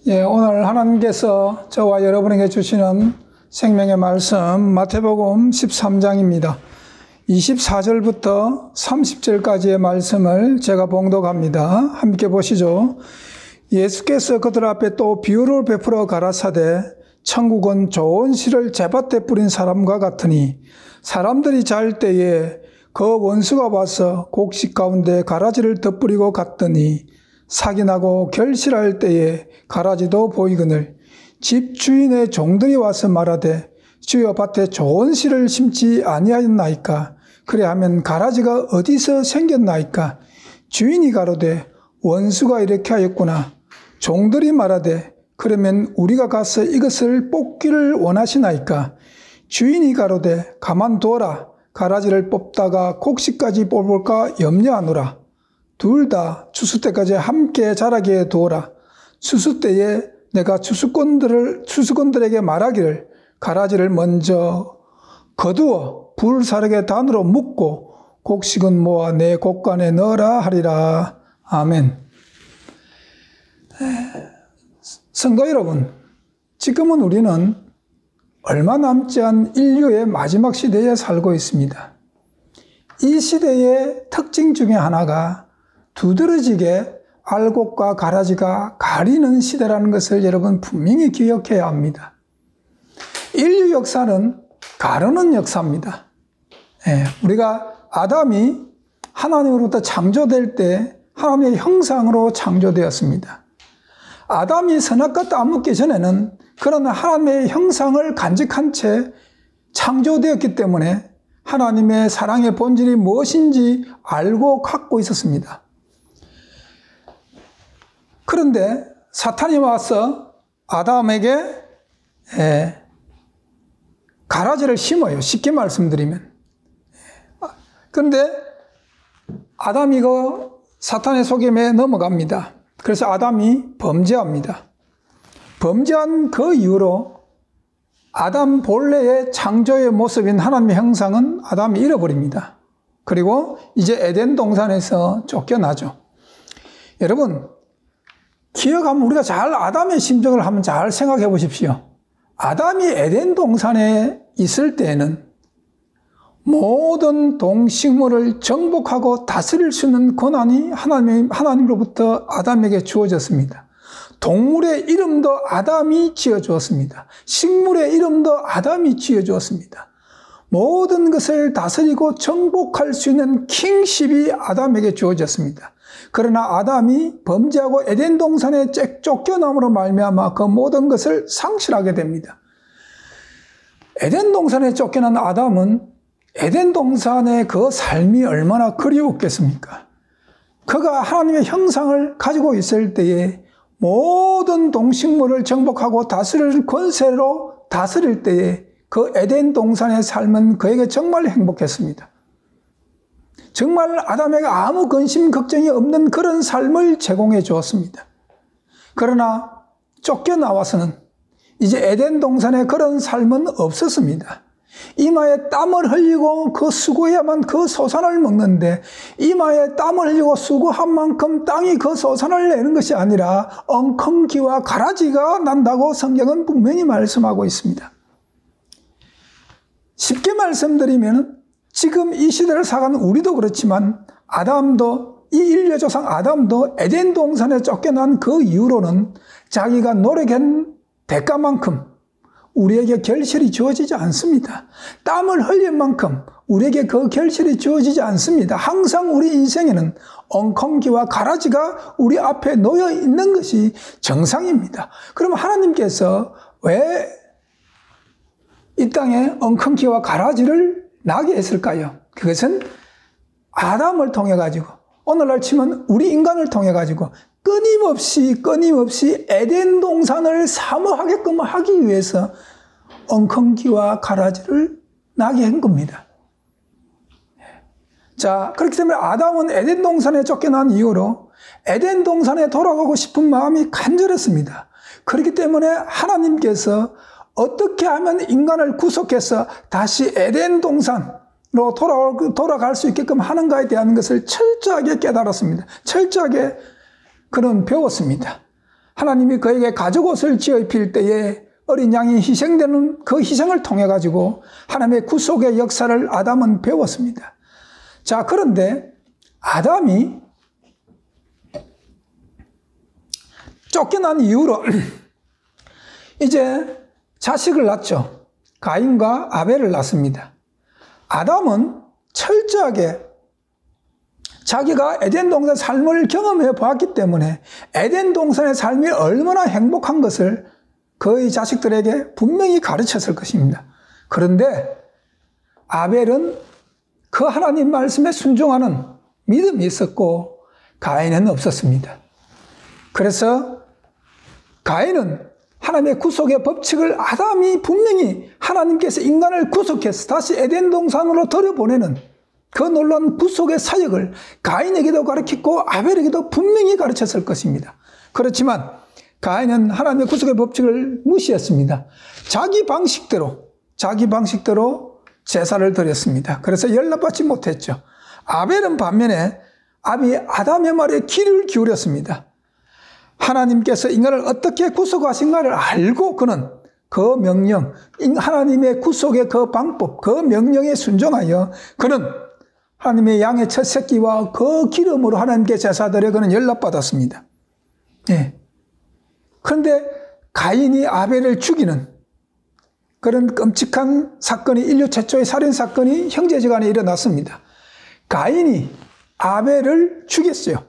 오늘 하나님께서 저와 여러분에게 주시는 생명의 말씀 마태복음 13장입니다. 24절부터 30절까지의 말씀을 제가 봉독합니다. 함께 보시죠. 예수께서 그들 앞에 또 비유를 베풀어 가라사대 천국은 좋은 씨를 제밭에 뿌린 사람과 같으니 사람들이 잘 때에 그 원수가 와서 곡식 가운데 가라지를 덧뿌리고 갔더니 삭이 나고 결실할 때에 가라지도 보이거늘 집 주인의 종들이 와서 말하되 주여 밭에 좋은 씨를 심지 아니하였나이까? 그래하면 가라지가 어디서 생겼나이까? 주인이 가로되 원수가 이렇게 하였구나. 종들이 말하되 그러면 우리가 가서 이것을 뽑기를 원하시나이까? 주인이 가로되 가만두어라. 가라지를 뽑다가 곡식까지 뽑을까 염려하노라. 둘 다 추수 때까지 함께 자라게 두어라. 추수 때에 내가 추수꾼들에게 말하기를 가라지를 먼저 거두어 불사르게 단으로 묶고 곡식은 모아 내 곡간에 넣어라 하리라. 아멘. 성도 여러분, 지금은 우리는 얼마 남지 않은 인류의 마지막 시대에 살고 있습니다. 이 시대의 특징 중에 하나가 두드러지게 알곡과 가라지가 가리는 시대라는 것을 여러분 분명히 기억해야 합니다. 인류 역사는 가르는 역사입니다. 우리가 아담이 하나님으로부터 창조될 때 하나님의 형상으로 창조되었습니다. 아담이 선악과 따먹기 전에는 그런 하나님의 형상을 간직한 채 창조되었기 때문에 하나님의 사랑의 본질이 무엇인지 알고 갖고 있었습니다. 그런데 사탄이 와서 아담에게 가라지를 심어요. 쉽게 말씀드리면. 그런데 아담이 그 사탄의 속임에 넘어갑니다. 그래서 아담이 범죄합니다. 범죄한 그 이후로 아담 본래의 창조의 모습인 하나님의 형상은 아담이 잃어버립니다. 그리고 이제 에덴 동산에서 쫓겨나죠. 여러분, 기억하면 우리가 잘 아담의 심정을 한번 잘 생각해 보십시오. 아담이 에덴 동산에 있을 때에는 모든 동식물을 정복하고 다스릴 수 있는 권한이 하나님으로부터 아담에게 주어졌습니다. 동물의 이름도 아담이 지어주었습니다. 식물의 이름도 아담이 지어주었습니다. 모든 것을 다스리고 정복할 수 있는 킹십이 아담에게 주어졌습니다. 그러나 아담이 범죄하고 에덴 동산에 쫓겨남으로 말미암아 그 모든 것을 상실하게 됩니다. 에덴 동산에 쫓겨난 아담은 에덴 동산의 그 삶이 얼마나 그리웠겠습니까? 그가 하나님의 형상을 가지고 있을 때에 모든 동식물을 정복하고 다스릴 권세로 다스릴 때에 그 에덴 동산의 삶은 그에게 정말 행복했습니다. 정말 아담에게 아무 근심 걱정이 없는 그런 삶을 제공해 주었습니다. 그러나 쫓겨나와서는 이제 에덴 동산에 그런 삶은 없었습니다. 이마에 땀을 흘리고 그 수고해야만 그 소산을 먹는데 이마에 땀을 흘리고 수고한 만큼 땅이 그 소산을 내는 것이 아니라 엉겅퀴와 가라지가 난다고 성경은 분명히 말씀하고 있습니다. 쉽게 말씀드리면 지금 이 시대를 살아가는 우리도 그렇지만 아담도 이 인류의 조상 아담도 에덴 동산에 쫓겨난 그 이후로는 자기가 노력한 대가만큼 우리에게 결실이 주어지지 않습니다. 땀을 흘린 만큼 우리에게 그 결실이 주어지지 않습니다. 항상 우리 인생에는 엉겅퀴와 가라지가 우리 앞에 놓여 있는 것이 정상입니다. 그럼 하나님께서 왜 이 땅에 엉겅퀴와 가라지를 나게 했을까요? 그것은 아담을 통해 가지고 오늘날 치면 우리 인간을 통해 가지고 끊임없이 에덴 동산을 사모하게끔 하기 위해서 엉겅퀴와 가라지를 나게 한 겁니다. 자, 그렇기 때문에 아담은 에덴 동산에 쫓겨난 이후로 에덴 동산에 돌아가고 싶은 마음이 간절했습니다. 그렇기 때문에 하나님께서 어떻게 하면 인간을 구속해서 다시 에덴 동산으로 돌아갈 수 있게끔 하는가에 대한 것을 철저하게 깨달았습니다. 철저하게 그는 배웠습니다. 하나님이 그에게 가죽옷을 지어 입힐 때에 어린 양이 희생되는 그 희생을 통해 가지고 하나님의 구속의 역사를 아담은 배웠습니다. 자, 그런데 아담이 쫓겨난 이후로 이제 자식을 낳죠. 가인과 아벨을 낳습니다. 아담은 철저하게 자기가 에덴 동산 삶을 경험해 보았기 때문에 에덴 동산의 삶이 얼마나 행복한 것을 그의 자식들에게 분명히 가르쳤을 것입니다. 그런데 아벨은 그 하나님 말씀에 순종하는 믿음이 있었고 가인은 없었습니다. 그래서 가인은 하나님의 구속의 법칙을 아담이 분명히 하나님께서 인간을 구속해서 다시 에덴 동산으로 들여보내는 그 놀라운 구속의 사역을 가인에게도 가르쳤고 아벨에게도 분명히 가르쳤을 것입니다. 그렇지만 가인은 하나님의 구속의 법칙을 무시했습니다. 자기 방식대로 제사를 드렸습니다. 그래서 연락받지 못했죠. 아벨은 반면에 아담의 말에 귀를 기울였습니다. 하나님께서 인간을 어떻게 구속하신가를 알고 그는 그 명령, 하나님의 구속의 그 방법, 그 명령에 순종하여 그는 하나님의 양의 첫 새끼와 그 기름으로 하나님께 제사드려 그는 연락받았습니다. 예. 그런데 가인이 아벨을 죽이는 그런 끔찍한 사건이 인류 최초의 살인사건이 형제지간에 일어났습니다. 가인이 아벨을 죽였어요.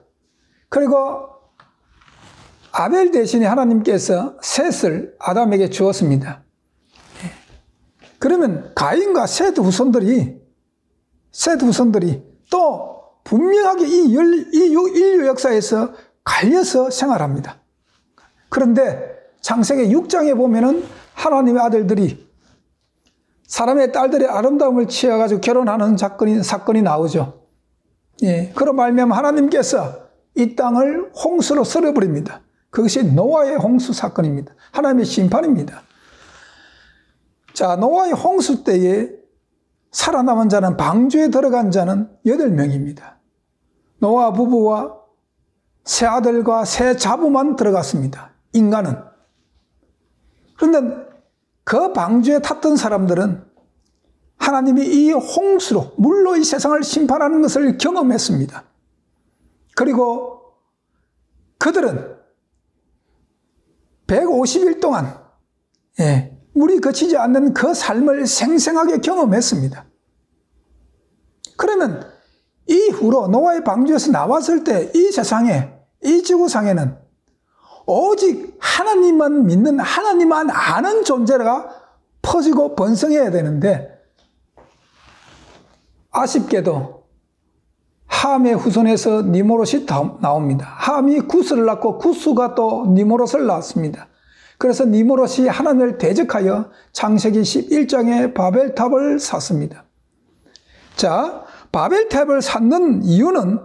그리고 아벨 대신에 하나님께서 셋을 아담에게 주었습니다. 그러면 가인과 셋 후손들이 또 분명하게 이 인류 역사에서 갈려서 생활합니다. 그런데 창세기 6장에 보면은 하나님의 아들들이 사람의 딸들의 아름다움을 취해가지고 결혼하는 사건이 나오죠. 예, 그로 말미암아 하나님께서 이 땅을 홍수로 썰어버립니다. 그것이 노아의 홍수 사건입니다. 하나님의 심판입니다. 자, 노아의 홍수 때에 살아남은 자는 방주에 들어간 자는 8명입니다. 노아 부부와 세 아들과 세 자부만 들어갔습니다. 인간은. 그런데 그 방주에 탔던 사람들은 하나님이 이 홍수로 물로 이 세상을 심판하는 것을 경험했습니다. 그리고 그들은 150일 동안 물이 거치지 않는 그 삶을 생생하게 경험했습니다. 그러면 이후로 노아의 방주에서 나왔을 때 이 세상에, 이 지구상에는 오직 하나님만 믿는, 하나님만 아는 존재가 퍼지고 번성해야 되는데 아쉽게도 함의 후손에서 니모롯이 나옵니다. 함이 구스를 낳고 구스가 또 니모롯을 낳았습니다. 그래서 니모롯이 하나님을 대적하여 창세기 11장에 바벨탑을 샀습니다. 자, 바벨탑을 샀는 이유는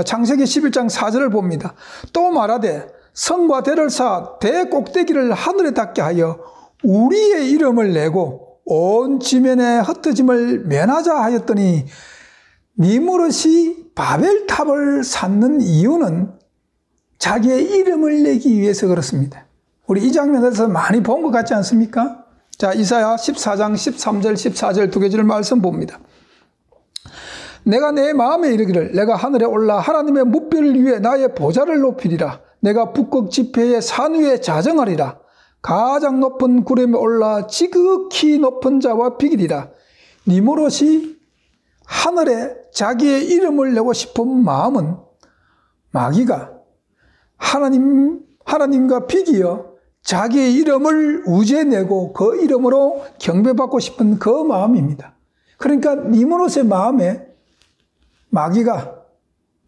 창세기 11장 4절을 봅니다. 또 말하되 성과 대를 쌓아 대 꼭대기를 하늘에 닿게 하여 우리의 이름을 내고 온 지면의 흩어짐을 면하자 하였더니 니무롯이 바벨탑을 쌓는 이유는 자기의 이름을 내기 위해서 그렇습니다. 우리 이 장면에서 많이 본 것 같지 않습니까? 자, 이사야 14장 13절 14절 두 개절 말씀 봅니다. 내가 내 마음에 이르기를 내가 하늘에 올라 하나님의 뭇별 위에 나의 보좌를 높이리라. 내가 북극 지폐의 산 위에 자정하리라. 가장 높은 구름에 올라 지극히 높은 자와 비기리라. 니무롯이 하늘에 자기의 이름을 내고 싶은 마음은 마귀가 하나님과 비기어 자기의 이름을 우제내고 그 이름으로 경배받고 싶은 그 마음입니다. 그러니까 니무롯의 마음에 마귀가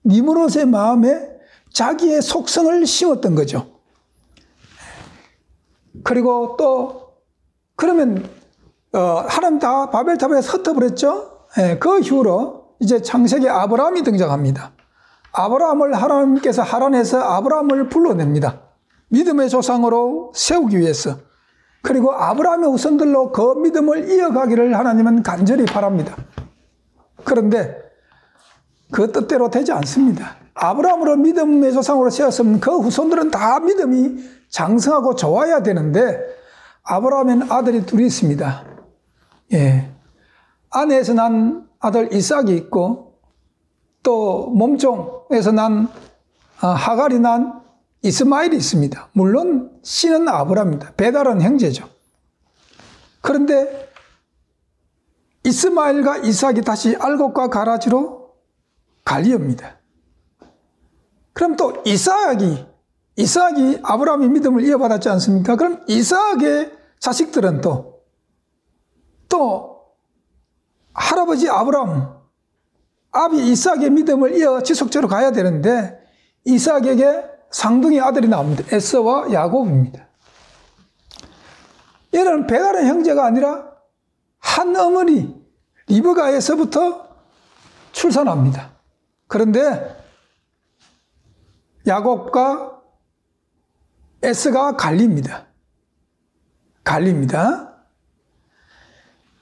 니무롯의 마음에 자기의 속성을 심었던 거죠. 그리고 또 그러면 하나님 다 바벨탑에 흩어버렸죠. 그 이후로 이제 창세기 아브라함이 등장합니다. 아브라함을 하나님께서 하란에서 아브라함을 불러냅니다. 믿음의 조상으로 세우기 위해서. 그리고 아브라함의 후손들로 그 믿음을 이어가기를 하나님은 간절히 바랍니다. 그런데 그 뜻대로 되지 않습니다. 아브라함으로 믿음의 조상으로 세웠으면 그 후손들은 다 믿음이 장성하고 좋아야 되는데 아브라함에는 아들이 둘이 있습니다. 예. 아내에서 난 아들 이삭이 있고 또 몸종에서 난 하갈이 난 이스마엘이 있습니다. 물론 씨는 아브라함입니다. 배달은 형제죠. 그런데 이스마엘과 이삭이 다시 알곡과 가라지로 갈리옵니다. 그럼 또 이삭이 아브라함의 믿음을 이어받았지 않습니까? 그럼 이삭의 자식들은 또 할아버지 아브라함, 아비 이삭의 믿음을 이어 지속적으로 가야 되는데 이삭에게 상둥이 아들이 나옵니다. 에서와 야곱입니다. 얘는 배달의 형제가 아니라 한 어머니 리브가에서부터 출산합니다. 그런데 야곱과 에서가 갈립니다.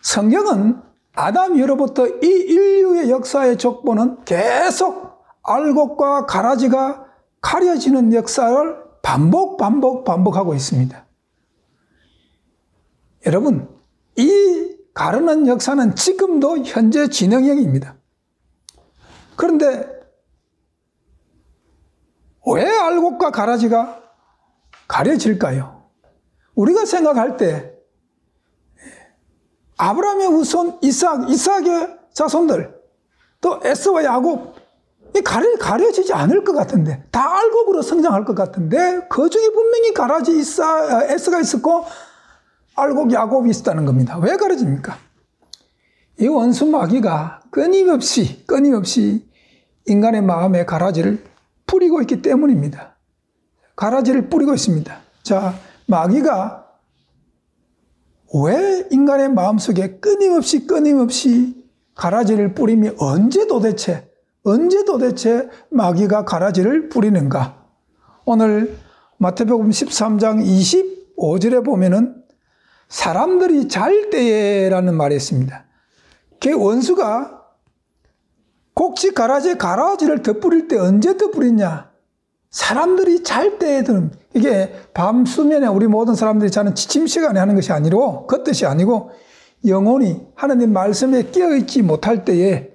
성경은 아담 이후로부터 이 인류의 역사의 족보는 계속 알곡과 가라지가 가려지는 역사를 반복하고 있습니다. 여러분, 이 가르는 역사는 지금도 현재 진행형입니다. 그런데 왜 알곡과 가라지가 가려질까요? 우리가 생각할 때 아브라함의 후손 이삭의 자손들, 또 에서와 야곱, 가려지지 않을 것 같은데, 다 알곡으로 성장할 것 같은데, 그 중에 분명히 가라지 에서가 있었고, 알곡 야곱이 있었다는 겁니다. 왜 가려집니까? 이 원수 마귀가 끊임없이 인간의 마음에 가라지를 뿌리고 있기 때문입니다. 가라지를 뿌리고 있습니다. 자, 마귀가 왜 인간의 마음속에 끊임없이 가라지를 뿌리며 언제 도대체 마귀가 가라지를 뿌리는가? 오늘 마태복음 13장 25절에 보면은 사람들이 잘 때에라는 말이 있습니다. 그 원수가 곡식 가라지에 가라지를 덧뿌릴 때 언제 덧뿌리냐? 사람들이 잘 때에든, 이게 밤 수면에 우리 모든 사람들이 자는 지침 시간에 하는 것이 아니고, 그 뜻이 아니고, 영혼이 하나님 말씀에 깨어있지 못할 때에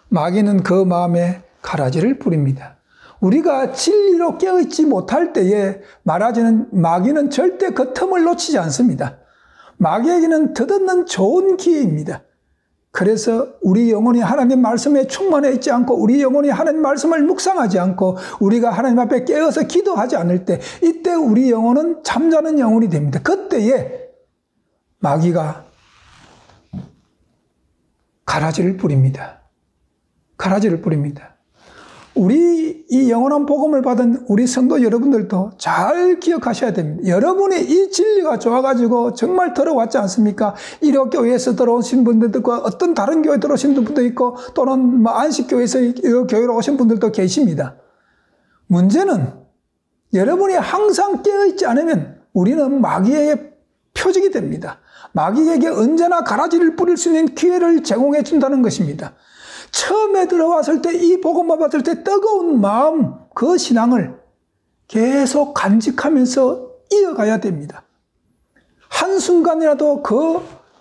마귀는 그 마음에 가라지를 뿌립니다. 우리가 진리로 깨어있지 못할 때에 마귀는 절대 그 틈을 놓치지 않습니다. 마귀에게는 덧없는 좋은 기회입니다. 그래서 우리 영혼이 하나님 말씀에 충만해 있지 않고 우리 영혼이 하나님 말씀을 묵상하지 않고 우리가 하나님 앞에 깨어서 기도하지 않을 때 이때 우리 영혼은 잠자는 영혼이 됩니다. 그때에 마귀가 가라지를 뿌립니다. 우리 이 영원한 복음을 받은 우리 성도 여러분들도 잘 기억하셔야 됩니다. 여러분이 이 진리가 좋아가지고 정말 들어왔지 않습니까? 일요교회에서 들어오신 분들도 있고 어떤 다른 교회 들어오신 분들도 있고 또는 안식교회에서 교회로 오신 분들도 계십니다. 문제는 여러분이 항상 깨어있지 않으면 우리는 마귀에게 표적이 됩니다. 마귀에게 언제나 가라지를 뿌릴 수 있는 기회를 제공해 준다는 것입니다. 처음에 들어왔을 때 이 복음만 받을 때 뜨거운 마음, 그 신앙을 계속 간직하면서 이어가야 됩니다. 한순간이라도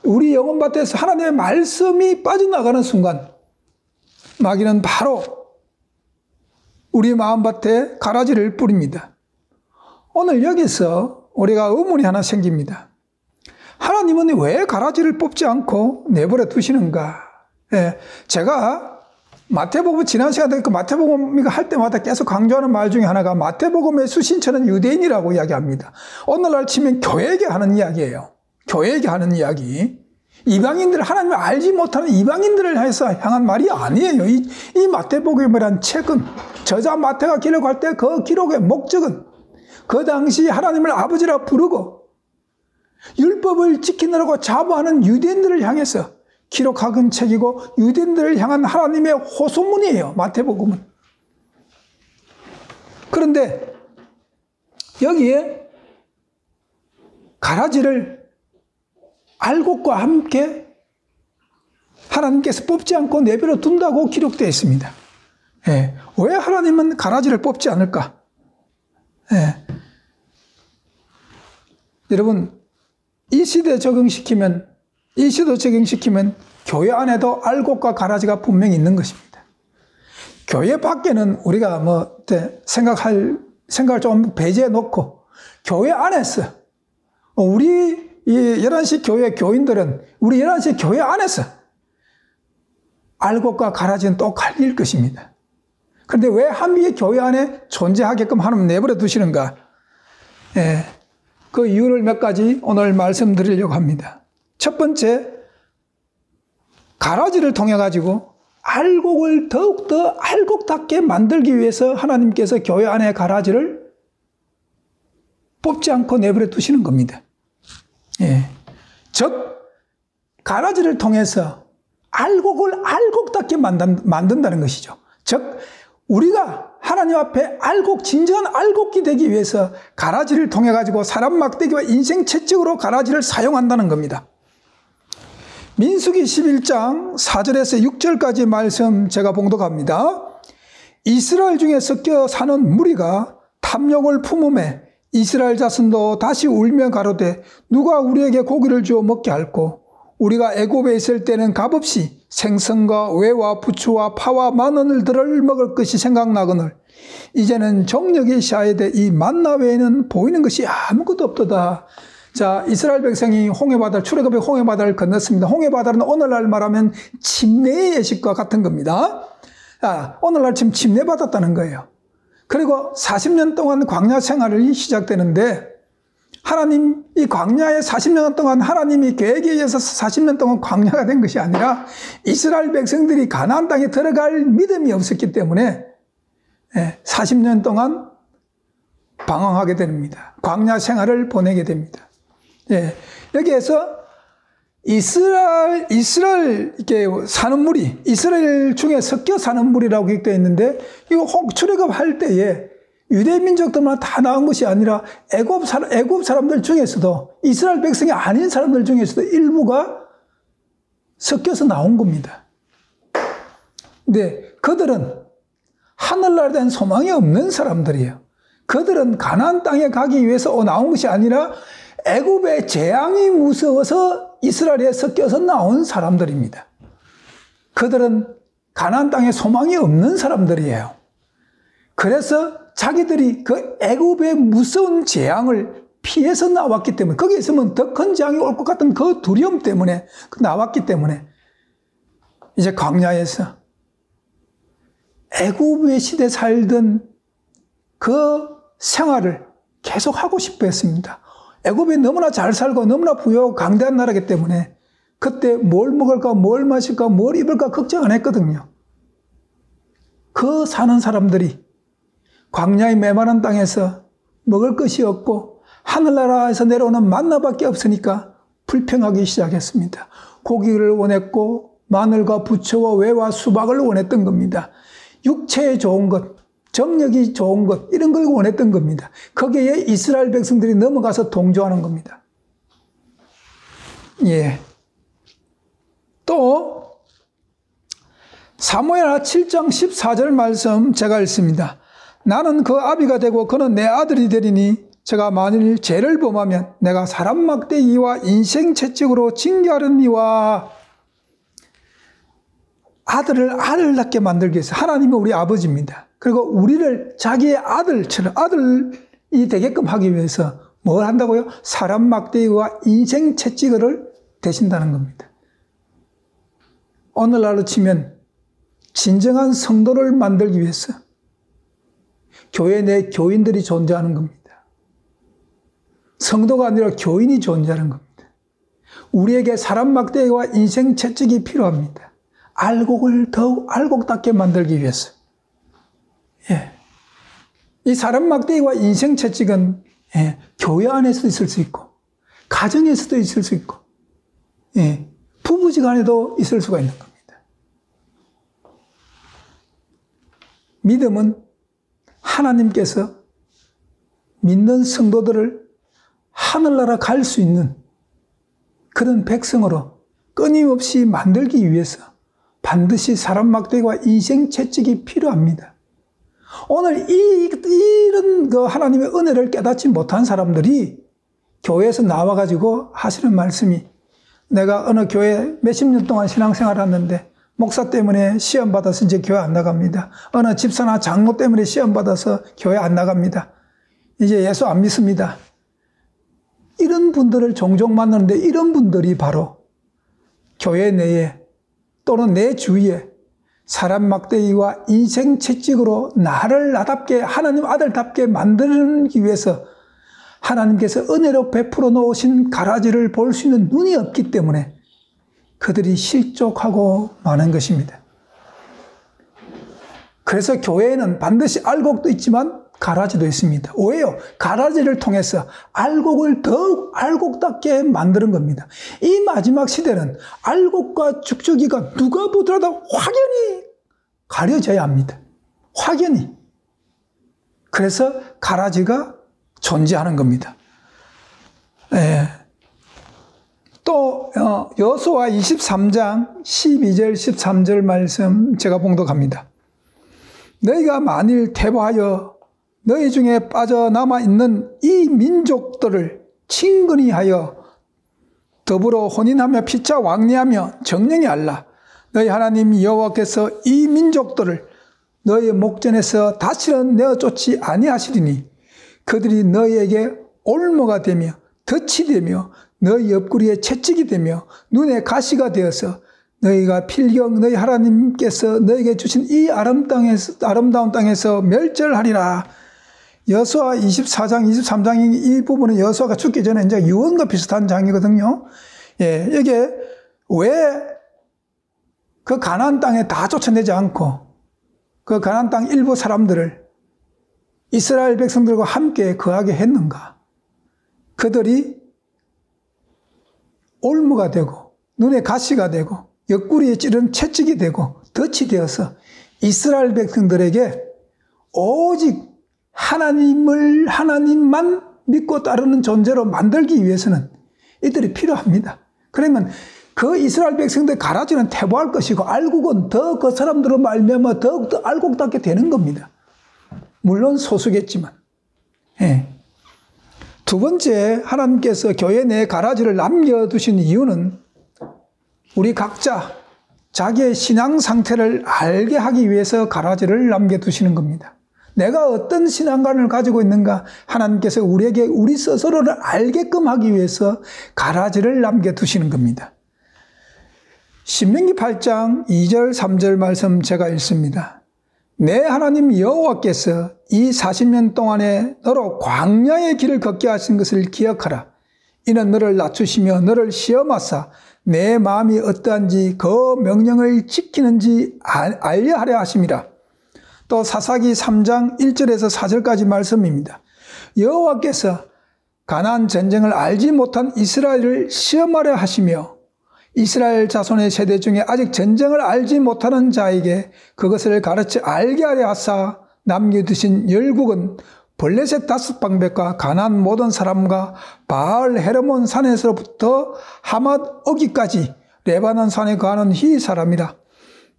우리 영혼밭에서 하나님의 말씀이 빠져나가는 순간 마귀는 바로 우리 마음밭에 가라지를 뿌립니다. 오늘 여기서 우리가 의문이 하나 생깁니다. 하나님은 왜 가라지를 뽑지 않고 내버려 두시는가? 예, 제가 마태복음 지난 시간에 마태복음 할 때마다 계속 강조하는 말 중에 하나가 마태복음의 수신처는 유대인이라고 이야기합니다. 오늘날 치면 교회에게 하는 이야기예요. 교회에게 하는 이야기. 이방인들, 하나님을 알지 못하는 이방인들을 해서 향한 말이 아니에요. 이 마태복음이라는 책은 저자 마태가 기록할 때 그 기록의 목적은 그 당시 하나님을 아버지라 부르고 율법을 지키느라고 자부하는 유대인들을 향해서 기록한 책이고 유대인들을 향한 하나님의 호소문이에요. 마태복음은. 그런데 여기에 가라지를 알곡과 함께 하나님께서 뽑지 않고 내버려 둔다고 기록되어 있습니다. 예. 왜 하나님은 가라지를 뽑지 않을까? 예. 여러분, 이 시대 적용시키면 교회 안에도 알곡과 가라지가 분명히 있는 것입니다. 교회 밖에는 우리가 생각을 좀 배제해 놓고, 교회 안에서, 우리 11시 교회 교인들은 우리 11시 교회 안에서 알곡과 가라지는 또 갈릴 것입니다. 그런데 왜 한미의 교회 안에 존재하게끔 하나님 내버려 두시는가? 예, 그 이유를 몇 가지 오늘 말씀드리려고 합니다. 첫 번째, 가라지를 통해 가지고 알곡을 더욱더 알곡답게 만들기 위해서 하나님께서 교회 안에 가라지를 뽑지 않고 내버려 두시는 겁니다. 예. 즉, 가라지를 통해서 알곡을 알곡답게 만든다는 것이죠. 즉, 우리가 하나님 앞에 진정한 알곡이 되기 위해서 가라지를 통해 가지고 사람 막대기와 인생 채찍으로 가라지를 사용한다는 겁니다. 민수기 11장 4절에서 6절까지 말씀 제가 봉독합니다. 이스라엘 중에 섞여 사는 무리가 탐욕을 품음에 이스라엘 자손도 다시 울며 가로되 누가 우리에게 고기를 주어 먹게 할꼬? 우리가 애굽에 있을 때는 값없이 생선과 외와 부추와 파와 마늘들을 먹을 것이 생각나거늘 이제는 정력이 샤야되 이 만나 외에는 보이는 것이 아무것도 없도다. 자, 이스라엘 백성이 출애굽의 홍해바다를 건넜습니다. 홍해바다는 오늘날 말하면 침례의 예식과 같은 겁니다. 오늘날 지금 침례받았다는 거예요. 그리고 40년 동안 광야 생활이 시작되는데 하나님 이 광야에 40년 동안 하나님이 계획에 의해서 40년 동안 광야가 된 것이 아니라 이스라엘 백성들이 가나안 땅에 들어갈 믿음이 없었기 때문에 40년 동안 방황하게 됩니다. 광야 생활을 보내게 됩니다. 여기에서 이스라엘 이렇게 사는 무리, 이스라엘 중에 섞여 사는 무리라고 기록되어 있는데 이거 출애굽할 때에 유대 민족들만 다 나온 것이 아니라 애굽 사람들 중에서도 이스라엘 백성이 아닌 사람들 중에서도 일부가 섞여서 나온 겁니다. 근데 그들은 하늘나라에 대한 소망이 없는 사람들이에요. 그들은 가나안 땅에 가기 위해서 나온 것이 아니라 애굽의 재앙이 무서워서 이스라엘에 섞여서 나온 사람들입니다. 그들은 가나안 땅에 소망이 없는 사람들이에요. 그래서 자기들이 그 애굽의 무서운 재앙을 피해서 나왔기 때문에 거기에 있으면 더 큰 재앙이 올 것 같은 그 두려움 때문에 나왔기 때문에 이제 광야에서 애굽의 시대에 살던 그 생활을 계속하고 싶어 했습니다. 애굽이 너무나 잘 살고 너무나 부유하고 강대한 나라이기 때문에 그때 뭘 먹을까 뭘 마실까 뭘 입을까 걱정 안 했거든요. 그 사는 사람들이 광야의 메마른 땅에서 먹을 것이 없고 하늘나라에서 내려오는 만나밖에 없으니까 불평하기 시작했습니다. 고기를 원했고 마늘과 부추와 외와 수박을 원했던 겁니다. 육체에 좋은 것, 정력이 좋은 것 이런 걸 원했던 겁니다. 거기에 이스라엘 백성들이 넘어가서 동조하는 겁니다. 또 사무엘하 7장 14절 말씀 제가 읽습니다. 나는 그 아비가 되고 그는 내 아들이 되리니 제가 만일 죄를 범하면 내가 사람 막대기와 인생 채찍으로 징계하려니와. 아들을 낳게 만들기 위해서 하나님은 우리 아버지입니다. 그리고 우리를 자기의 아들처럼 아들이 되게끔 하기 위해서 뭘 한다고요? 사람 막대기와 인생 채찍을 대신다는 겁니다. 오늘날로 치면 진정한 성도를 만들기 위해서 교회 내 교인들이 존재하는 겁니다. 성도가 아니라 교인이 존재하는 겁니다. 우리에게 사람 막대기와 인생 채찍이 필요합니다. 알곡을 더욱 알곡답게 만들기 위해서. 이 사람 막대기와 인생 채찍은 교회 안에서도 있을 수 있고 가정에서도 있을 수 있고 부부지간에도 있을 수가 있는 겁니다. 믿음은 하나님께서 믿는 성도들을 하늘나라 갈 수 있는 그런 백성으로 끊임없이 만들기 위해서 반드시 사람 막대기와 인생 채찍이 필요합니다. 오늘 이런 하나님의 은혜를 깨닫지 못한 사람들이 교회에서 나와가지고 하시는 말씀이, 내가 어느 교회 몇십 년 동안 신앙생활을 했는데 목사 때문에 시험 받아서 이제 교회 안 나갑니다. 어느 집사나 장로 때문에 시험 받아서 교회 안 나갑니다. 이제 예수 안 믿습니다. 이런 분들을 종종 만나는데, 이런 분들이 바로 교회 내에 또는 내 주위에 사람 막대기와 인생 채찍으로 나를 나답게, 하나님 아들답게 만들기 위해서 하나님께서 은혜로 베풀어 놓으신 가라지를 볼 수 있는 눈이 없기 때문에 그들이 실족하고 마는 것입니다. 그래서 교회에는 반드시 알곡도 있지만 가라지도 있습니다. 왜요? 가라지를 통해서 알곡을 더욱 알곡답게 만드는 겁니다. 이 마지막 시대는 알곡과 죽죽이가 누가 보더라도 확연히 가려져야 합니다. 확연히. 그래서 가라지가 존재하는 겁니다. 또 여호수아 23장 12절 13절 말씀 제가 봉독합니다. 너희가 만일 퇴보하여 너희 중에 빠져남아 있는 이 민족들을 친근히 하여 더불어 혼인하며 피차 왕래하며 정령히 알라. 너희 하나님 여호와께서 이 민족들을 너희의 목전에서 다시는 내어 쫓지 아니하시리니 그들이 너희에게 올무가 되며 덫이 되며 너희 옆구리에 채찍이 되며 눈에 가시가 되어서 너희가 필경 너희 하나님께서 너희에게 주신 이 아름다운 땅에서 멸절하리라. 여호수아 24장, 23장이 이 부분은 여호수아가 죽기 전에 이제 유언과 비슷한 장이거든요. 예, 이게 왜 그 가나안 땅에 다 쫓아내지 않고 그 가나안 땅 일부 사람들을 이스라엘 백성들과 함께 거하게 했는가? 그들이 올무가 되고 눈에 가시가 되고 옆구리에 찌른 채찍이 되고 덫이 되어서 이스라엘 백성들에게 오직 하나님만 믿고 따르는 존재로 만들기 위해서는 이들이 필요합니다. 그러면 그 이스라엘 백성들 가라지는 퇴보할 것이고 알곡은 더 그 사람들로 말미암아 더욱더 알곡답게 되는 겁니다. 물론 소수겠지만. 예. 두 번째, 하나님께서 교회 내에 가라지를 남겨두신 이유는 우리 각자 자기의 신앙 상태를 알게 하기 위해서 가라지를 남겨두시는 겁니다. 내가 어떤 신앙관을 가지고 있는가, 하나님께서 우리에게 우리 스스로를 알게끔 하기 위해서 가라지를 남겨두시는 겁니다. 신명기 8장 2절 3절 말씀 제가 읽습니다. 내 하나님 여호와께서 이 40년 동안에 너로 광야의 길을 걷게 하신 것을 기억하라. 이는 너를 낮추시며 너를 시험하사 내 마음이 어떠한지 그 명령을 지키는지 알려 하려 하심이라. 또 사사기 3장 1절에서 4절까지 말씀입니다. 여호와께서 가나안 전쟁을 알지 못한 이스라엘을 시험하려 하시며 이스라엘 자손의 세대 중에 아직 전쟁을 알지 못하는 자에게 그것을 가르쳐 알게 하려 하사 남겨두신 열국은 블레셋 다섯 방백과 가나안 모든 사람과 바알 헤르몬 산에서부터 하맛 어기까지 레바논 산에 거하는 희 사람이라.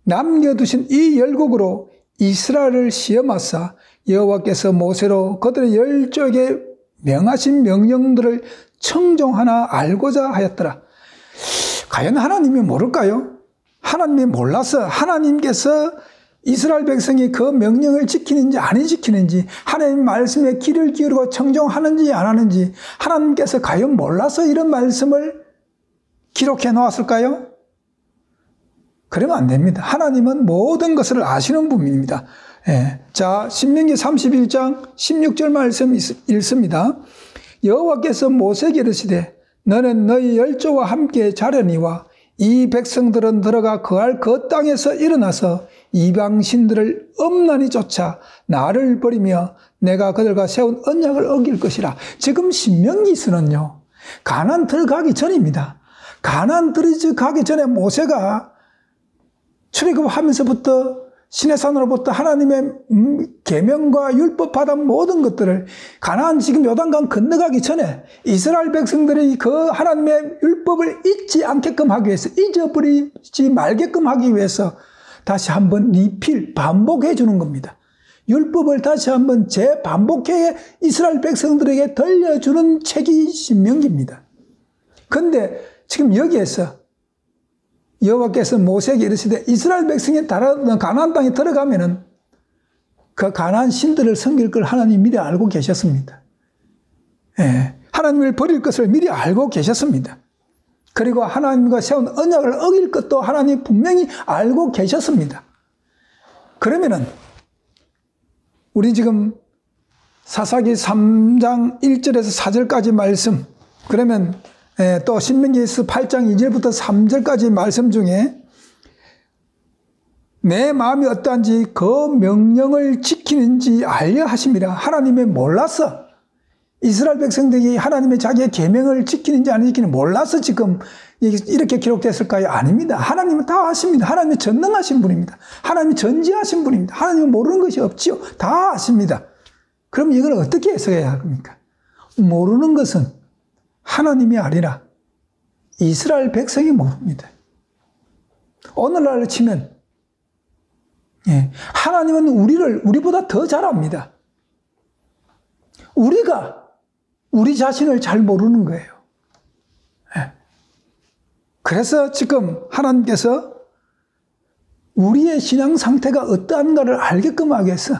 남겨두신 이 열국으로 이스라엘을 시험하사 여호와께서 모세로 그들의 열조에게 명하신 명령들을 청종하나 알고자 하였더라. 과연 하나님이 모를까요? 하나님이 몰라서 하나님께서 이스라엘 백성이 그 명령을 지키는지 안 지키는지, 하나님 말씀에 귀를 기울이고 청종하는지 안 하는지 하나님께서 과연 몰라서 이런 말씀을 기록해 놓았을까요? 그러면 안 됩니다. 하나님은 모든 것을 아시는 분입니다. 예. 자, 신명기 31장 16절 말씀 읽습니다. 여호와께서 모세에게 이르시되 너는 너희 열조와 함께 자려니와 이 백성들은 들어가 거할 그 땅에서 일어나서 이방신들을 엄란히 쫓아 나를 버리며 내가 그들과 세운 언약을 어길 것이라. 지금 신명기서는요, 가나안 들어가기 전입니다. 가나안 들어가기 전에 모세가 출애굽하면서부터 시내산으로부터 하나님의 계명과 율법 받은 모든 것들을 가나안 지금 요단강 건너가기 전에 이스라엘 백성들이 그 하나님의 율법을 잊지 않게끔 하기 위해서, 잊어버리지 말게끔 하기 위해서 다시 한번 리필, 반복해 주는 겁니다. 율법을 다시 한번 재반복해 이스라엘 백성들에게 들려주는 책이 신명기입니다. 그런데 지금 여기에서 여호와께서 모세에게 이르시되 이스라엘 백성이 가나안 땅에 들어가면은 그 가나안 신들을 섬길 걸 하나님 미리 알고 계셨습니다. 예, 하나님을 버릴 것을 미리 알고 계셨습니다. 그리고 하나님과 세운 언약을 어길 것도 하나님 분명히 알고 계셨습니다. 그러면은 우리 지금 사사기 3장 1절에서 4절까지 말씀, 그러면 또 신명기에서 8장 2절부터 3절까지 말씀 중에 내 마음이 어떠한지 그 명령을 지키는지 알려 하심이라. 하나님의 몰라서, 이스라엘 백성들이 하나님의 자기의 계명을 지키는지 안 지키는지 몰라서 지금 이렇게 기록됐을까요? 아닙니다. 하나님은 다 아십니다. 하나님은 전능하신 분입니다. 하나님이 전지하신 분입니다. 하나님은 모르는 것이 없지요. 다 아십니다. 그럼 이걸 어떻게 해석해야 합니까? 모르는 것은 하나님이 아니라 이스라엘 백성이 모릅니다. 오늘날로 치면 하나님은 우리보다 더 잘 압니다. 우리가 우리 자신을 잘 모르는 거예요. 그래서 지금 하나님께서 우리의 신앙 상태가 어떠한가를 알게끔 하기 위해서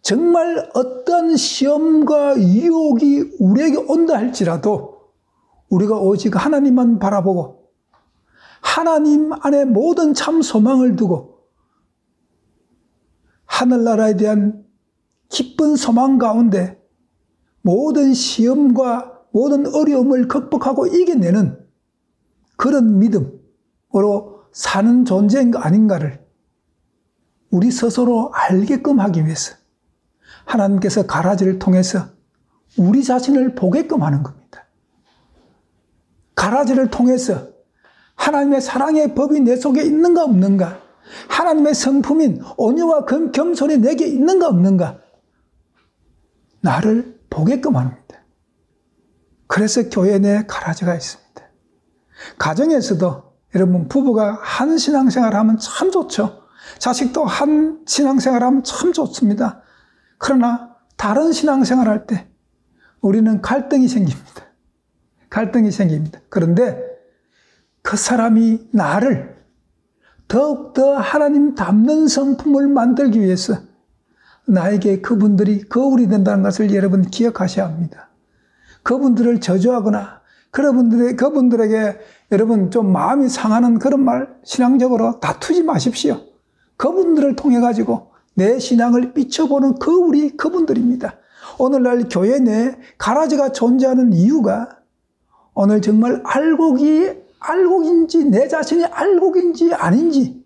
정말 어떤 시험과 유혹이 우리에게 온다 할지라도 우리가 오직 하나님만 바라보고 하나님 안에 모든 참 소망을 두고 하늘나라에 대한 기쁜 소망 가운데 모든 시험과 모든 어려움을 극복하고 이겨내는 그런 믿음으로 사는 존재인가 아닌가를 우리 스스로 알게끔 하기 위해서 하나님께서 가라지를 통해서 우리 자신을 보게끔 하는 겁니다. 가라지를 통해서 하나님의 사랑의 법이 내 속에 있는가 없는가, 하나님의 성품인 온유와 겸손이 내게 있는가 없는가, 나를 보게끔 합니다. 그래서 교회 내에 가라지가 있습니다. 가정에서도 여러분 부부가 한 신앙생활 하면 참 좋죠. 자식도 한 신앙생활 하면 참 좋습니다. 그러나 다른 신앙생활 할 때 우리는 갈등이 생깁니다. 갈등이 생깁니다. 그런데 그 사람이 나를 더욱더 하나님 닮는 성품을 만들기 위해서 나에게 그분들이 거울이 된다는 것을 여러분 기억하셔야 합니다. 그분들을 저주하거나 그분들에게 여러분 좀 마음이 상하는 그런 말 신앙적으로 다투지 마십시오. 그분들을 통해 가지고 내 신앙을 비춰보는 거울이 그분들입니다. 오늘날 교회 내에 가라지가 존재하는 이유가 오늘 정말 알곡인지 내 자신이 알곡인지 아닌지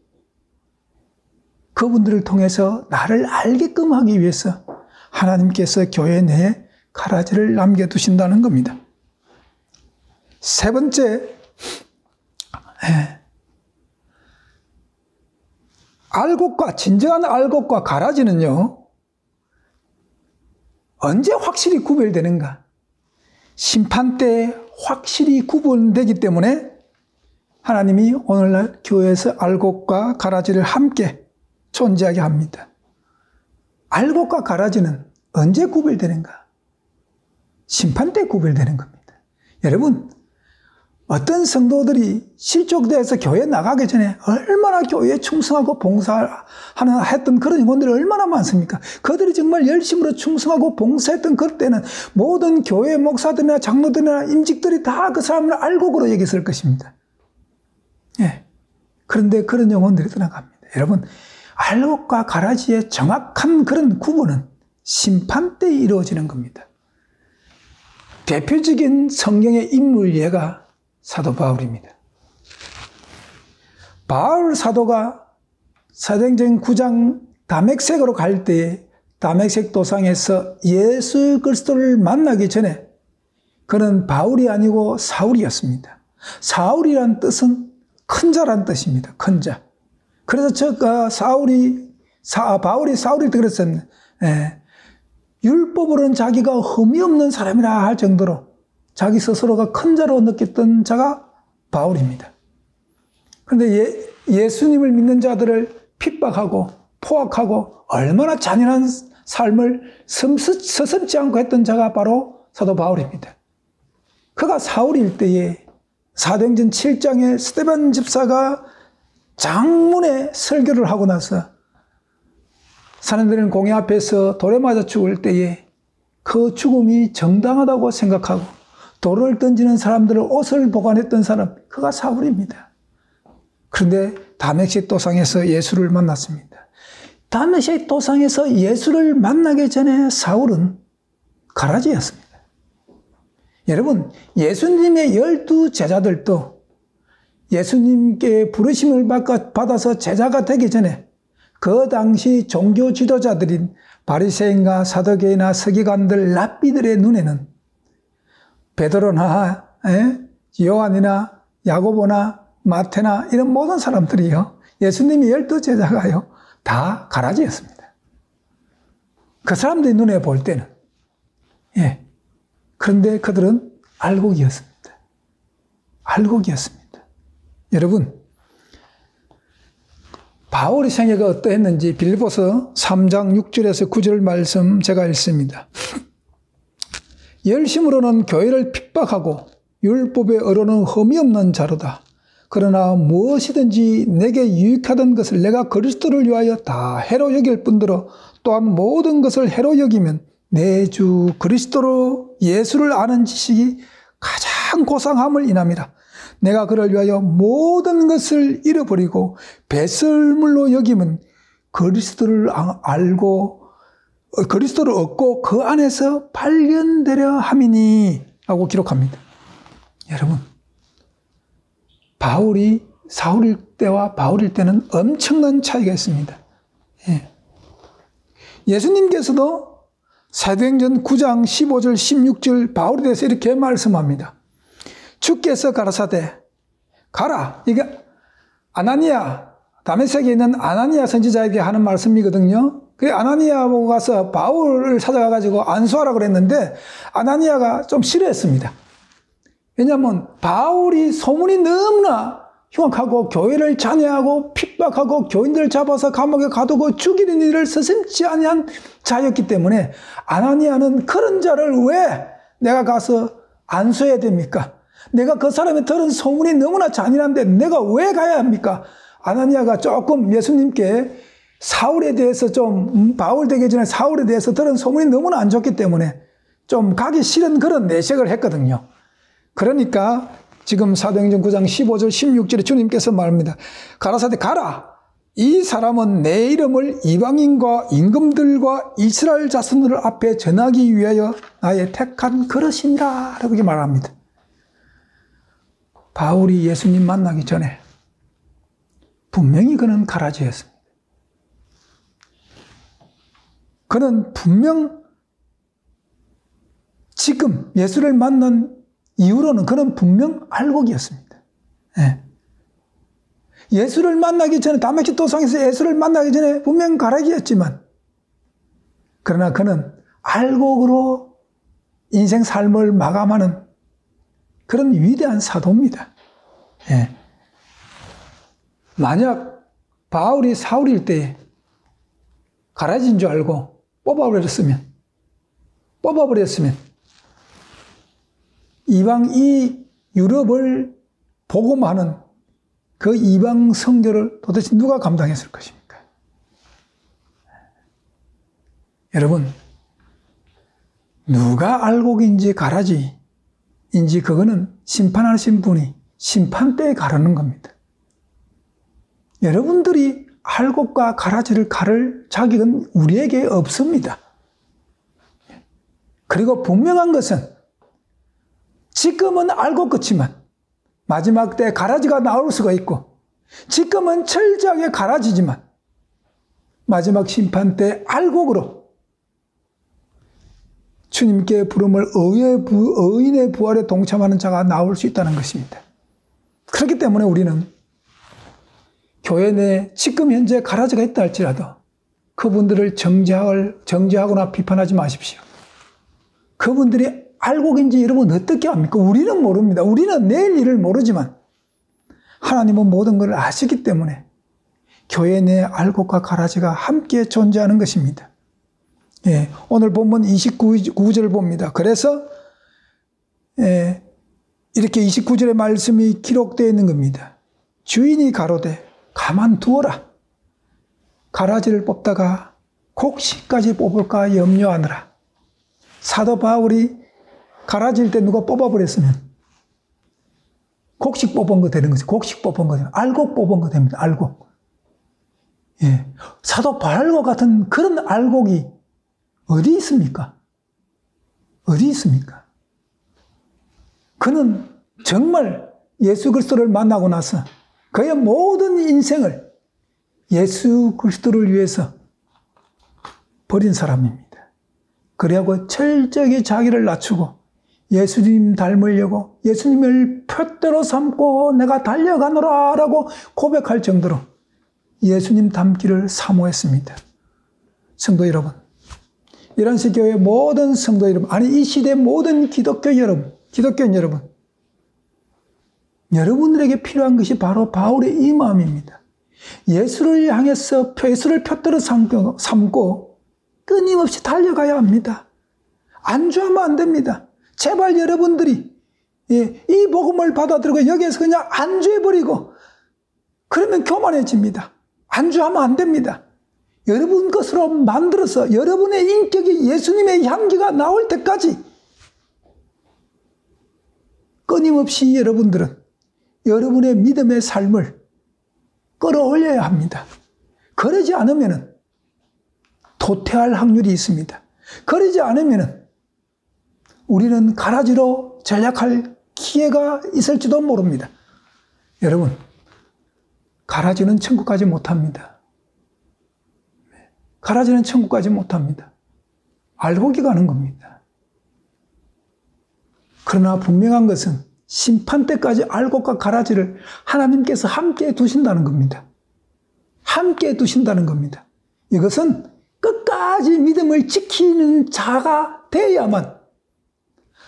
그분들을 통해서 나를 알게끔 하기 위해서 하나님께서 교회 내에 가라지를 남겨두신다는 겁니다. 세 번째, 진정한 알곡과 가라지는요, 언제 확실히 구별되는가? 심판 때 확실히 구분되기 때문에 하나님이 오늘날 교회에서 알곡과 가라지를 함께 존재하게 합니다. 알곡과 가라지는 언제 구별되는가? 심판 때 구별되는 겁니다. 여러분, 어떤 성도들이 실족돼서 교회 나가기 전에 얼마나 교회에 충성하고 봉사했던 그런 영혼들이 얼마나 많습니까? 그들이 정말 열심으로 충성하고 봉사했던 그럴 때는 모든 교회 목사들이나 장로들이나 임직들이 다 그 사람을 알곡으로 여겼을 것입니다. 그런데 그런 영혼들이 떠나갑니다. 여러분, 알곡과 가라지의 정확한 그런 구분은 심판 때 이루어지는 겁니다. 대표적인 성경의 인물 예가 사도 바울입니다. 바울 사도가 사도행전 9장 다메섹으로 갈 때에 다메섹 도상에서 예수 그리스도를 만나기 전에 그는 바울이 아니고 사울이었습니다. 사울이란 뜻은 큰 자란 뜻입니다. 큰 자. 그래서 바울이 사울일 때 그랬었는데, 율법으로는 자기가 흠이 없는 사람이라 할 정도로 자기 스스로가 큰 자로 느꼈던 자가 바울입니다. 그런데 예수님을 믿는 자들을 핍박하고 포악하고 얼마나 잔인한 삶을 서슴지 않고 했던 자가 바로 사도 바울입니다. 그가 사울일 때에 사도행전 7장에 스데반 집사가 장문의 설교를 하고 나서 사람들은 공회 앞에서 돌에 맞아 죽을 때에 그 죽음이 정당하다고 생각하고 돌을 던지는 사람들을 옷을 보관했던 사람, 그가 사울입니다. 그런데 다메섹 도상에서 예수를 만났습니다. 다메섹 도상에서 예수를 만나기 전에 사울은 가라지였습니다. 여러분, 예수님의 12 제자들도 예수님께 부르심을 받아서 제자가 되기 전에 그 당시 종교 지도자들인 바리새인과 사두개인이나 서기관들 랍비들의 눈에는 베드로나 요한이나 야고보나 마태나 이런 모든 사람들이요, 예수님이 12 제자가요 다 가라지였습니다. 그 사람들의 눈에 볼 때는. 그런데 그들은 알곡이었습니다. 알곡이었습니다. 여러분, 바울의 생애가 어떠했는지 빌립보서 3장 6절에서 9절 말씀 제가 읽습니다. 열심으로는 교회를 핍박하고 율법에 어로는 흠이 없는 자로다. 그러나 무엇이든지 내게 유익하던 것을 내가 그리스도를 위하여 다 해로 여길 뿐더러 또한 모든 것을 해로 여기면 내 주 그리스도로 예수를 아는 지식이 가장 고상함을 인함이라. 내가 그를 위하여 모든 것을 잃어버리고 배설물로 여기면 그리스도를 얻고 그 안에서 발견되려 함이니 라고 기록합니다. 여러분, 바울이 사울일 때와 바울일 때는 엄청난 차이가 있습니다. 예수님께서도 사도행전 9장 15절 16절 바울에 대해서 이렇게 말씀합니다. 주께서 가라사대 가라. 이게 아나니아, 다메섹에 있는 아나니아 선지자에게 하는 말씀이거든요. 그 아나니아 보고 가서 바울을 찾아가가지고 안수하라고 그랬는데 아나니아가 좀 싫어했습니다. 왜냐하면 바울이 소문이 너무나 흉악하고 교회를 잔해하고 핍박하고 교인들을 잡아서 감옥에 가두고 죽이는 일을 서슴지 아니한 자였기 때문에 아나니아는 그런 자를 왜 내가 가서 안수해야 됩니까? 내가 그 사람이 들은 소문이 너무나 잔인한데 내가 왜 가야 합니까? 아나니아가 조금 예수님께 사울에 대해서 좀 바울 되기 전에 사울에 대해서 들은 소문이 너무나 안 좋기 때문에 좀 가기 싫은 그런 내색을 했거든요. 그러니까 지금 사도행전 9장 15절 16절에 주님께서 말합니다. 가라사대 가라. 이 사람은 내 이름을 이방인과 임금들과 이스라엘 자손들 앞에 전하기 위하여 나의 택한 그릇이니라 라고 이렇게 말합니다. 바울이 예수님 만나기 전에 분명히 그는 가라지였습니다. 그는 분명 지금 예수를 만난 이후로는 그는 분명 알곡이었습니다. 예수를 만나기 전에 다메섹 도상에서 예수를 만나기 전에 분명 가라지였지만 그러나 그는 알곡으로 인생 삶을 마감하는 그런 위대한 사도입니다. 만약 바울이 사울일 때에 가라지인 줄 알고 뽑아버렸으면 이방 이 유럽을 복음하는 그 이방 선교를 도대체 누가 감당했을 것입니까? 여러분, 누가 알곡인지 가라지인지 그거는 심판하신 분이 심판대에 가르는 겁니다. 여러분들이 알곡과 가라지를 가를 자격은 우리에게 없습니다. 그리고 분명한 것은 지금은 알곡 같지만 마지막 때 가라지가 나올 수가 있고 지금은 철저하게 가라지지만 마지막 심판 때 알곡으로 주님께 부름을 의인의 부활에 동참하는 자가 나올 수 있다는 것입니다. 그렇기 때문에 우리는 교회 내에 지금 현재 가라지가 있다 할지라도 그분들을 정죄하거나 비판하지 마십시오. 그분들이 알고 계신지 여러분 어떻게 합니까? 우리는 모릅니다. 우리는 내일 일을 모르지만 하나님은 모든 걸 아시기 때문에 교회 내 알곡과 가라지가 함께 존재하는 것입니다. 예, 오늘 본문 29절 봅니다. 그래서 이렇게 29절의 말씀이 기록되어 있는 겁니다. 주인이 가로되 가만두어라. 가라지를 뽑다가 곡식까지 뽑을까 염려하느라. 사도 바울이 가라지일 때 누가 뽑아버렸으면 곡식 뽑은 거 되는 거죠. 곡식 뽑은 거 되는 거. 알곡 뽑은 거 됩니다. 알곡. 예. 사도 바울과 같은 그런 알곡이 어디 있습니까? 어디 있습니까? 그는 정말 예수 그리스도를 만나고 나서 그의 모든 인생을 예수 그리스도를 위해서 버린 사람입니다. 그래하고 철저히 자기를 낮추고 예수님 닮으려고 예수님을 표대로 삼고 내가 달려가노라 라고 고백할 정도로 예수님 닮기를 사모했습니다. 성도 여러분, 이란시교회 모든 성도 여러분, 아니 이 시대 모든 기독교 여러분, 기독교인 여러분, 여러분들에게 필요한 것이 바로 바울의 이 마음입니다. 예수를 향해서 예수를 표대로 삼고 끊임없이 달려가야 합니다. 안주하면 안 됩니다. 제발 여러분들이 이 복음을 받아들이고 여기에서 그냥 안주해버리고 그러면 교만해집니다. 안주하면 안 됩니다. 여러분 것으로 만들어서 여러분의 인격이 예수님의 향기가 나올 때까지 끊임없이 여러분들은 여러분의 믿음의 삶을 끌어올려야 합니다. 그러지 않으면 도태할 확률이 있습니다. 그러지 않으면 우리는 가라지로 전락할 기회가 있을지도 모릅니다. 여러분, 가라지는 천국 가지 못합니다. 가라지는 천국 가지 못합니다. 알곡이 가는 겁니다. 그러나 분명한 것은 심판 때까지 알곡과 가라지를 하나님께서 함께 두신다는 겁니다. 함께 두신다는 겁니다. 이것은 끝까지 믿음을 지키는 자가 되어야만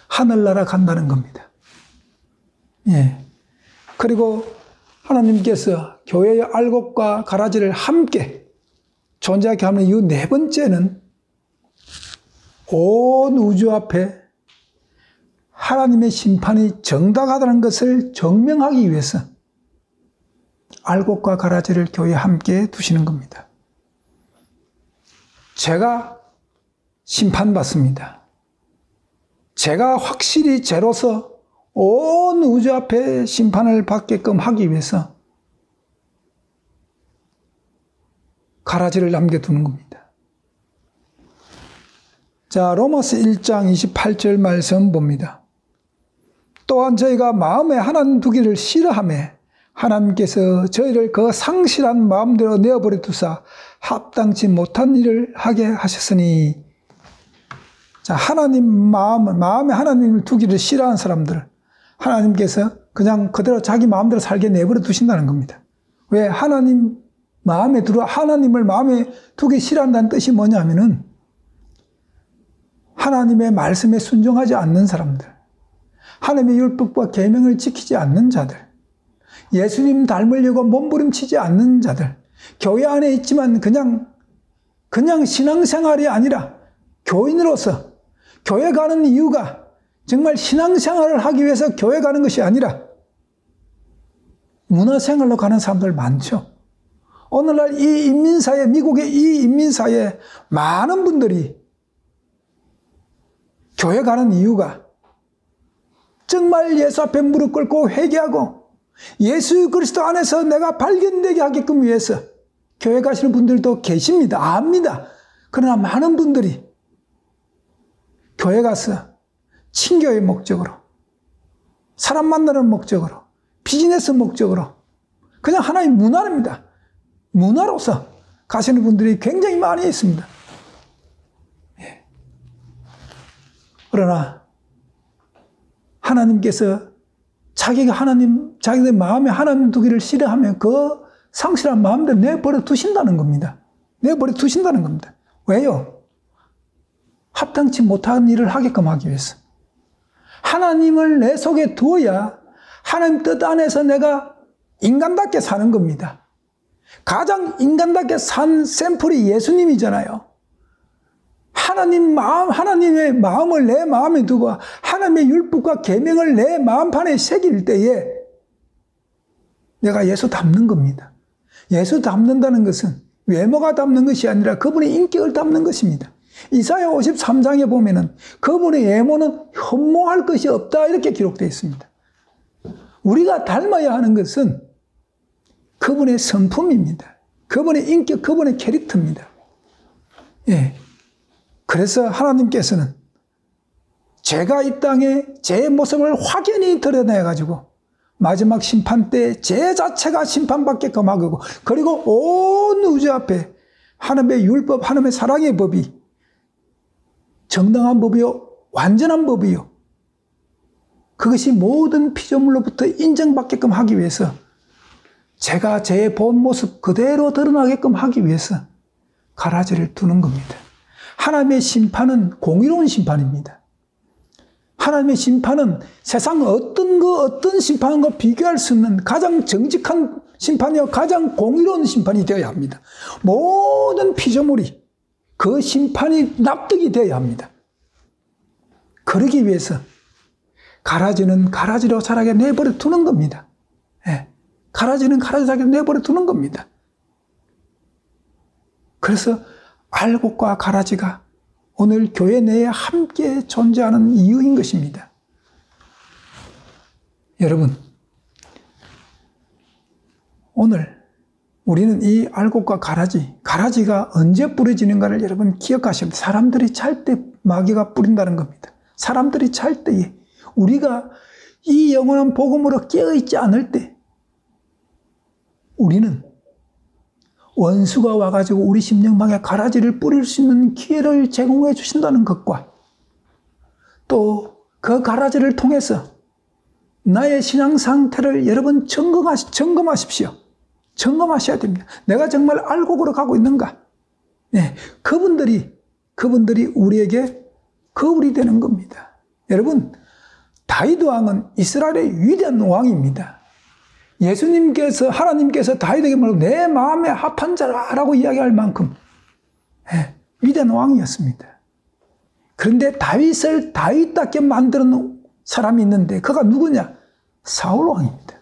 하늘나라 간다는 겁니다. 예. 그리고 하나님께서 교회의 알곡과 가라지를 함께 존재하게 하는 이유 네 번째는 온 우주 앞에 하나님의 심판이 정당하다는 것을 증명하기 위해서 알곡과 가라지를 교회에 함께 두시는 겁니다. 제가 심판받습니다. 제가 확실히 죄로서 온 우주 앞에 심판을 받게끔 하기 위해서 가라지를 남겨두는 겁니다. 자, 로마서 1장 28절 말씀 봅니다. 또한 저희가 마음에 하나님 두기를 싫어하며 하나님께서 저희를 그 상실한 마음대로 내어버려 두사 합당치 못한 일을 하게 하셨으니. 자, 마음에 하나님을 두기를 싫어하는 사람들, 하나님께서 그냥 그대로 자기 마음대로 살게 내버려 두신다는 겁니다. 왜 하나님을 마음에 두기 싫어한다는 뜻이 뭐냐면은 하나님의 말씀에 순종하지 않는 사람들, 하나님의 율법과 계명을 지키지 않는 자들, 예수님 닮으려고 몸부림치지 않는 자들, 교회 안에 있지만 그냥 신앙생활이 아니라 교인으로서 교회 가는 이유가 정말 신앙생활을 하기 위해서 교회 가는 것이 아니라 문화생활로 가는 사람들 많죠. 오늘날 미국의 이 인민사회에 많은 분들이 교회 가는 이유가 정말 예수 앞에 무릎 꿇고 회개하고 예수 그리스도 안에서 내가 발견되게 하게끔 위해서 교회 가시는 분들도 계십니다. 압니다. 그러나 많은 분들이 교회 가서 친교의 목적으로, 사람 만나는 목적으로, 비즈니스 목적으로, 그냥 하나의 문화입니다. 문화로서 가시는 분들이 굉장히 많이 있습니다. 예. 그러나 하나님께서 자기들 마음에 하나님 두기를 싫어하면 그 상실한 마음대로 내버려 두신다는 겁니다. 내버려 두신다는 겁니다. 왜요? 합당치 못한 일을 하게끔 하기 위해서. 하나님을 내 속에 두어야 하나님 뜻 안에서 내가 인간답게 사는 겁니다. 가장 인간답게 산 샘플이 예수님이잖아요. 하나님의 마음을 내 마음에 두고 하나님의 율법과 계명을 내 마음판에 새길 때에 내가 예수 닮는 겁니다. 예수 닮는다는 것은 외모가 닮는 것이 아니라 그분의 인격을 닮는 것입니다. 이사야 53장에 보면은 그분의 외모는 흠모할 것이 없다 이렇게 기록되어 있습니다. 우리가 닮아야 하는 것은 그분의 성품입니다. 그분의 인격, 그분의 캐릭터입니다. 예. 그래서 하나님께서는 제가 이 땅에 제 모습을 확연히 드러내가지고 마지막 심판 때 제 자체가 심판받게끔 하고 그리고 온 우주 앞에 하나님의 율법, 하나님의 사랑의 법이 정당한 법이요, 완전한 법이요. 그것이 모든 피조물로부터 인정받게끔 하기 위해서 제가 제 본 모습 그대로 드러나게끔 하기 위해서 가라지를 두는 겁니다. 하나님의 심판은 공의로운 심판입니다. 하나님의 심판은 세상 어떤 심판과 비교할 수 없는 가장 정직한 심판이요, 가장 공의로운 심판이 되어야 합니다. 모든 피조물이 그 심판이 납득이 되어야 합니다. 그러기 위해서 가라지는 가라지로 자라게 내버려 두는 겁니다. 예. 가라지는 가라지로 자라게 내버려 두는 겁니다. 그래서 알곡과 가라지가 오늘 교회 내에 함께 존재하는 이유인 것입니다. 여러분, 오늘 우리는 이 알곡과 가라지가 언제 뿌려지는가를 여러분 기억하셔야 합니다. 사람들이 잘 때 마귀가 뿌린다는 겁니다. 사람들이 잘 때에 우리가 이 영원한 복음으로 깨어있지 않을 때 우리는 원수가 와가지고 우리 심령방에 가라지를 뿌릴 수 있는 기회를 제공해 주신다는 것과 또 그 가라지를 통해서 나의 신앙 상태를 여러분 점검하십시오. 점검하셔야 됩니다. 내가 정말 알곡으로 가고 있는가? 네, 그분들이 우리에게 거울이 되는 겁니다. 여러분, 다윗 왕은 이스라엘의 위대한 왕입니다. 하나님께서 다윗에게 말하고 내 마음에 합한 자라라고 이야기할 만큼 위대한 왕이었습니다. 그런데 다윗을 다윗답게 만드는 사람이 있는데 그가 누구냐? 사울 왕입니다.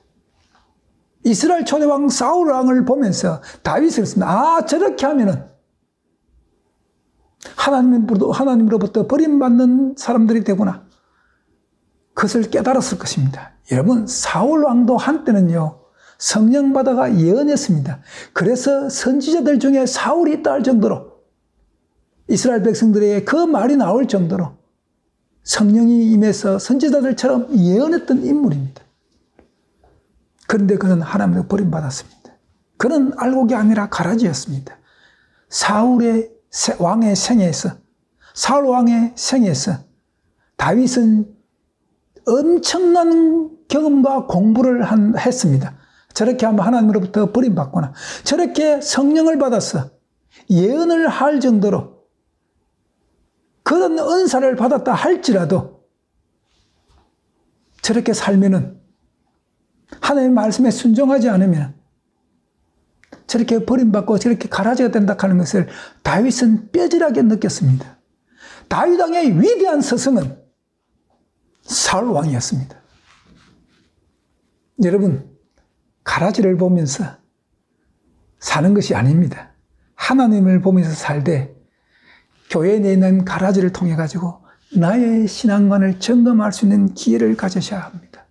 이스라엘 초대왕 사울 왕을 보면서 다윗을 씁니다. 저렇게 하면은 하나님으로부터 버림받는 사람들이 되구나. 그것을 깨달았을 것입니다. 여러분, 사울 왕도 한때는요, 성령 받아가 예언했습니다. 그래서 선지자들 중에 사울이 있다 할 정도로 이스라엘 백성들에게 그 말이 나올 정도로 성령이 임해서 선지자들처럼 예언했던 인물입니다. 그런데 그는 하나님으로 버림받았습니다. 그는 알곡이 아니라 가라지였습니다. 사울 왕의 생애에서 다윗은 엄청난 경험과 공부를 했습니다. 저렇게 하면 하나님으로부터 버림받거나 저렇게 성령을 받아서 예언을 할 정도로 그런 은사를 받았다 할지라도 저렇게 살면은 하나님의 말씀에 순종하지 않으면 저렇게 버림받고 저렇게 가라지가 된다 하는 것을 다윗은 뼈질하게 느꼈습니다. 다윗 왕의 위대한 스승은 사울 왕이었습니다. 여러분, 가라지를 보면서 사는 것이 아닙니다. 하나님을 보면서 살되 교회 내에 있는 가라지를 통해 가지고 나의 신앙관을 점검할 수 있는 기회를 가지셔야 합니다.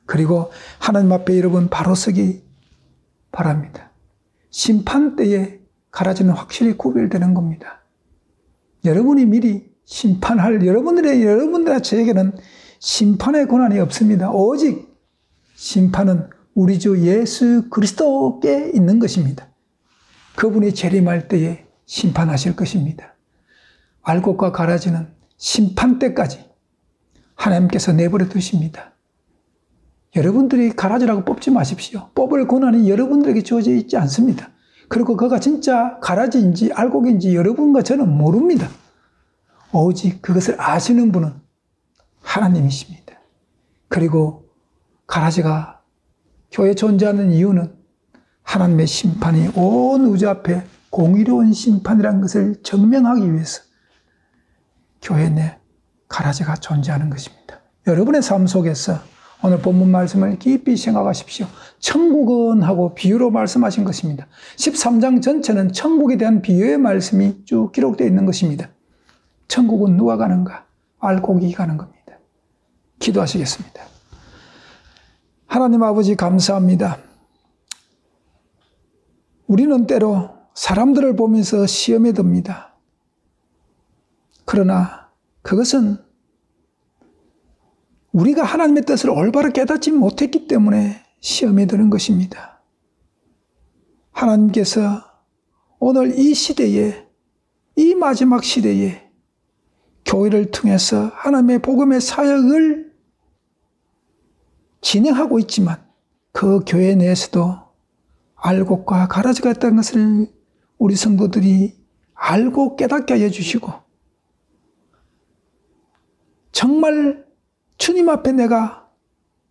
그리고 하나님 앞에 여러분 바로 서기 바랍니다. 심판 때에 가라지는 확실히 구별되는 겁니다. 여러분이 미리 심판할 여러분들의 저에게는 심판의 권한이 없습니다. 오직 심판은 우리 주 예수 그리스도께 있는 것입니다. 그분이 재림할 때에 심판하실 것입니다. 알곡과 가라지는 심판 때까지 하나님께서 내버려 두십니다. 여러분들이 가라지라고 뽑지 마십시오. 뽑을 권한이 여러분들에게 주어져 있지 않습니다. 그리고 그가 진짜 가라지인지 알곡인지 여러분과 저는 모릅니다. 오직 그것을 아시는 분은 하나님이십니다. 그리고 가라지가 교회에 존재하는 이유는 하나님의 심판이 온 우주 앞에 공의로운 심판이라는 것을 증명하기 위해서 교회 내 가라지가 존재하는 것입니다. 여러분의 삶 속에서 오늘 본문 말씀을 깊이 생각하십시오. 천국은 하고 비유로 말씀하신 것입니다. 13장 전체는 천국에 대한 비유의 말씀이 쭉 기록되어 있는 것입니다. 천국은 누가 가는가? 알곡이 가는 겁니다. 기도하시겠습니다. 하나님 아버지 감사합니다. 우리는 때로 사람들을 보면서 시험에 듭니다. 그러나 그것은 우리가 하나님의 뜻을 올바로 깨닫지 못했기 때문에 시험에 드는 것입니다. 하나님께서 오늘 이 시대에, 이 마지막 시대에 교회를 통해서 하나님의 복음의 사역을 진행하고 있지만 그 교회 내에서도 알곡과 가라지가 있다는 것을 우리 성도들이 알고 깨닫게 하여 주시고 정말 주님 앞에 내가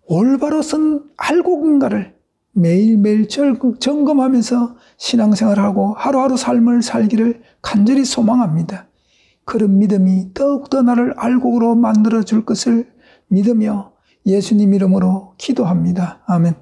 올바로 선 알곡인가를 매일매일 점검하면서 신앙생활하고 하루하루 삶을 살기를 간절히 소망합니다. 그런 믿음이 더욱더 나를 알곡으로 만들어줄 것을 믿으며 예수님 이름으로 기도합니다. 아멘.